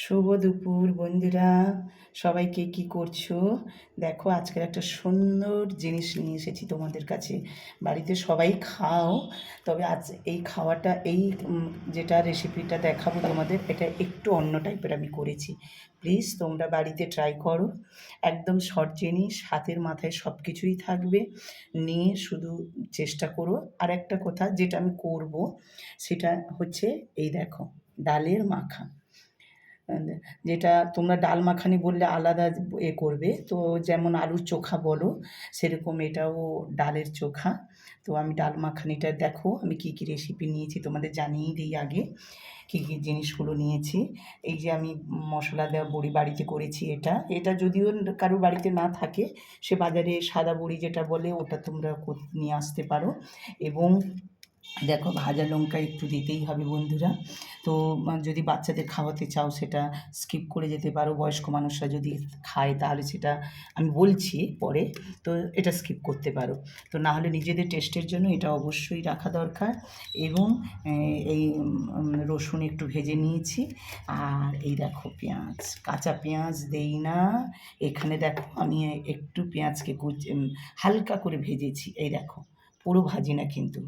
শুভ দুপুর বন্ধুরা, সবাইকে কি করছো? দেখো, আজকের একটা সুন্দর জিনিস নিয়ে এসেছি তোমাদের কাছে। বাড়িতে সবাই খাও, তবে আজ এই খাওয়াটা যেটা রেসিপিটা দেখাবো তোমাদের, এটা একটু অন্য টাইপের আমি করেছি। প্লিজ তোমরা বাড়িতে ট্রাই করো। একদম শর্ট জিনিস, হাতের মাথায় সব কিছুই থাকবে, নিয়ে শুধু চেষ্টা করো। আর একটা কথা যেটা আমি করব, সেটা হচ্ছে এই দেখো, ডালের মাখা। যেটা তোমরা ডাল মাখানি বললে আলাদা করবে, তো যেমন আলুর চোখা বলো, সেরকম এটাও ডালের চোখা। তো আমি ডাল মাখানিটা দেখো আমি কী কী রেসিপি নিয়েছি তোমাদের জানিয়ে দিই আগে, কী কী জিনিসগুলো নিয়েছি। এই যে আমি মশলা দেওয়া বড়ি বাড়িতে করেছি, এটা এটা যদিও কারোর বাড়িতে না থাকে, সে বাজারে সাদা বড়ি যেটা বলে ওটা তোমরা নিয়ে আসতে পারো। এবং দেখো, ভাজা লঙ্কা একটু দিতেই হবে বন্ধুরা। তো যদি বাচ্চাদের খাওয়াতে চাও সেটা স্কিপ করে যেতে পারো, বয়স্ক মানুষরা যদি খায় তাহলে সেটা আমি বলছি পরে, তো এটা স্কিপ করতে পারো। তো না হলে নিজেদের টেস্টের জন্য এটা অবশ্যই রাখা দরকার। এবং এই রসুন একটু ভেজে নিয়েছি। আর এই দেখো পেঁয়াজ, কাঁচা পেঁয়াজ দেই না এখানে। দেখো আমি একটু পেঁয়াজকে হালকা করে ভেজেছি, এই দেখো, পুরো ভাজি না কিন্তু,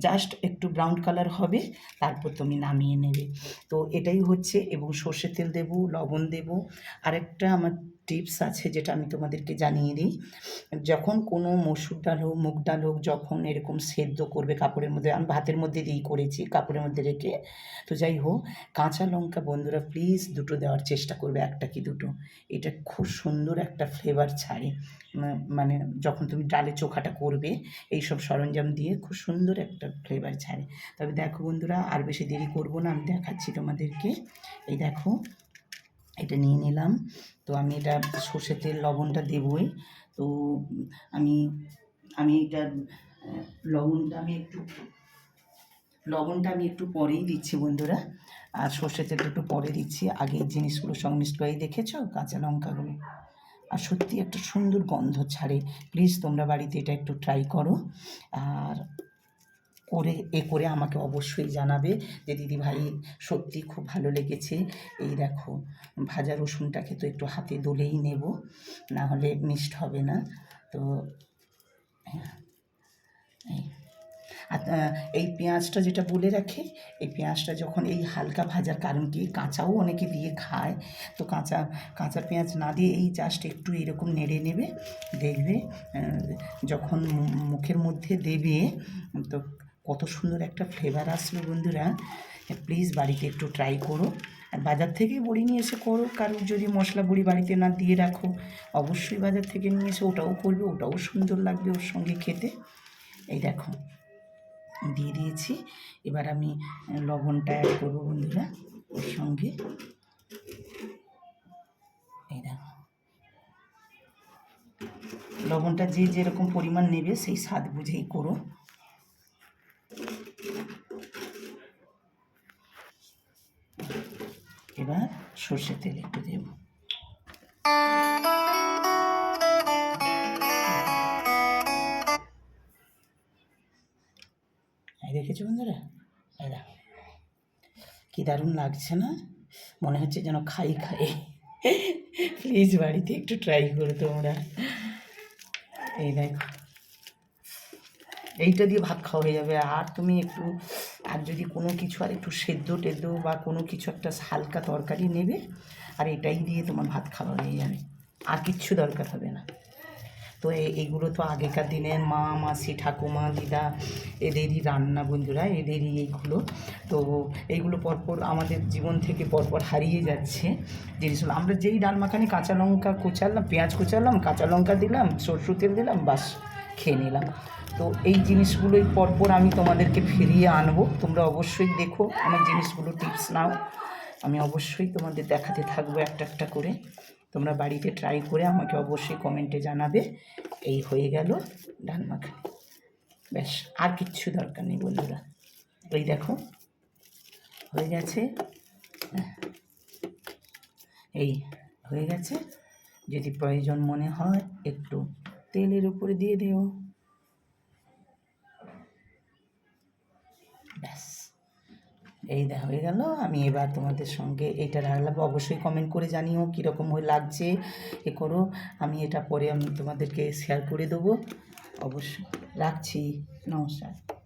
জাস্ট একটু ব্রাউন কালার হবে, তারপর তুমি নামিয়ে নেবে। তো এটাই হচ্ছে। এবং সর্ষের তেল দেবো, লবণ দেবো। আরেকটা আমার টিপস আছে যেটা আমি তোমাদেরকে জানিয়ে দিই। যখন কোনো মসুর ডাল হোক, মুগ ডাল হোক, যখন এরকম সেদ্ধ করবে কাপড়ের মধ্যে, আমি ভাতের মধ্যে দিয়েই করেছি, কাপড়ের মধ্যে রেখে। তো যাই হোক, কাঁচা লঙ্কা বন্ধুরা প্লিজ দুটো দেওয়ার চেষ্টা করবে, একটা কি দুটো। এটা খুব সুন্দর একটা ফ্লেভার ছাড়ে। মানে যখন তুমি ডালে চোখাটা করবে, এই সব সরঞ্জাম দিয়ে খুব সুন্দর একটা ফ্লেভার ছাড়ে। তবে দেখো বন্ধুরা, আর বেশি দেরি করব না, আমি দেখাচ্ছি তোমাদেরকে। এই দেখো, এটা নিয়ে নিলাম। তো আমি এটা সর্ষের তেল, লবণটা দেবই। তো আমি আমি এটা লবণটা আমি একটু লবণটা আমি একটু পরেই দিচ্ছি বন্ধুরা, আর সর্ষের তেলটা একটু পরে দিচ্ছি। আগে এই জিনিসগুলো সংমিশ্র হয়ে দেখেছো, কাঁচা লঙ্কাগুলো, আর সত্যি একটা সুন্দর গন্ধ ছাড়ে। প্লিজ তোমরা বাড়িতে এটা একটু ট্রাই করো। আর করে আমাকে অবশ্যই জানাবে যে দিদিভাই সত্যি খুব ভালো লেগেছে। এই দেখো, ভাজা রসুনটাকে তো একটু হাতে দলেই নেব, না হলে মিষ্ট হবে না। তো এই আর এই পেঁয়াজটা যেটা বলে রাখি, এই পেঁয়াজটা যখন এই হালকা ভাজার, কারণ কি কাঁচাও অনেকে দিয়ে খায়, তো কাঁচা কাঁচা পেঁয়াজ না দিয়ে এই জাস্ট একটু এরকম নেড়ে নেবে। দেখবে যখন মুখের মধ্যে দেবে, তো কত সুন্দর একটা ফ্লেভার আসবে বন্ধুরা। প্লিজ বাড়িতে একটু ট্রাই করো। আর বাজার থেকে বড়ি নিয়ে এসে করো, কারণ যদি মশলা বড়ি বাড়িতে না দিয়ে রাখো, অবশ্যই বাজার থেকে নিয়ে এসে ওটাও করবে, ওটাও সুন্দর লাগবে ওর সঙ্গে খেতে। এই দেখো, দিয়ে দিয়েছি। এবার আমি লবণটা অ্যাড করবো বন্ধুরা ওর সঙ্গে। এই দেখো, লবণটা যে যেরকম পরিমাণ নেবে সেই স্বাদ বুঝেই করো। এবার সর্ষের তেল একটু দেব। এই দেখেছো বন্ধুরা, এই দেখো কী দারুণ লাগছে না? মনে হচ্ছে যেন খাই খাই। প্লিজ বাড়িতে একটু ট্রাই করো তোমরা। এই দেখো, এইটা দিয়ে ভাত খাওয়া হয়ে যাবে। আর তুমি একটু, আর যদি কোনো কিছু আর একটু সেদ্ধ টেদ্ধ বা কোনো কিছু একটা হালকা তরকারি নেবে, আর এটাই দিয়ে তোমার ভাত খাওয়া হয়ে যাবে, আর কিচ্ছু দরকার হবে না। তো এইগুলো তো আগেকার দিনের মা, মাসি, ঠাকুমা, দিদা, এদেরই রান্না বন্ধুরা, এদেরই এইগুলো। তো এইগুলো পরপর আমাদের জীবন থেকে পরপর হারিয়ে যাচ্ছে জিনিসগুলো। আমরা যেই ডাল মাখানি কাঁচা লঙ্কা কুচালাম, পেঁয়াজ কুচালাম, কাঁচা লঙ্কা দিলাম, সরষের তেল দিলাম, বাস খেয়ে নিলাম। তো এই জিনিসগুলোই পরপর আমি তোমাদেরকে ফিরিয়ে আনবো। তোমরা অবশ্যই দেখো আমার জিনিসগুলো, টিপস নাও। আমি অবশ্যই তোমাদের দেখাতে থাকবো একটা একটা করে। তোমরা বাড়িতে ট্রাই করে আমাকে অবশ্যই কমেন্টে জানাবে। এই হয়ে গেল ডাল মাখানি, ব্যাস আর কিচ্ছু দরকার নেই বন্ধুরা। এই দেখো হয়ে গেছে, এই হয়ে গেছে। যদি প্রয়োজন মনে হয় একটু তেলের উপরে দিয়ে দিও, ব্যাস এই হয়ে গেল। আমি এবার তোমাদের সঙ্গে এইটা রাখলাম, অবশ্যই কমেন্ট করে জানিও কীরকম হয়ে লাগছে, এ করো। আমি এটা পরে আমি তোমাদেরকে শেয়ার করে দেবো অবশ্যই। রাখছি, নমস্কার।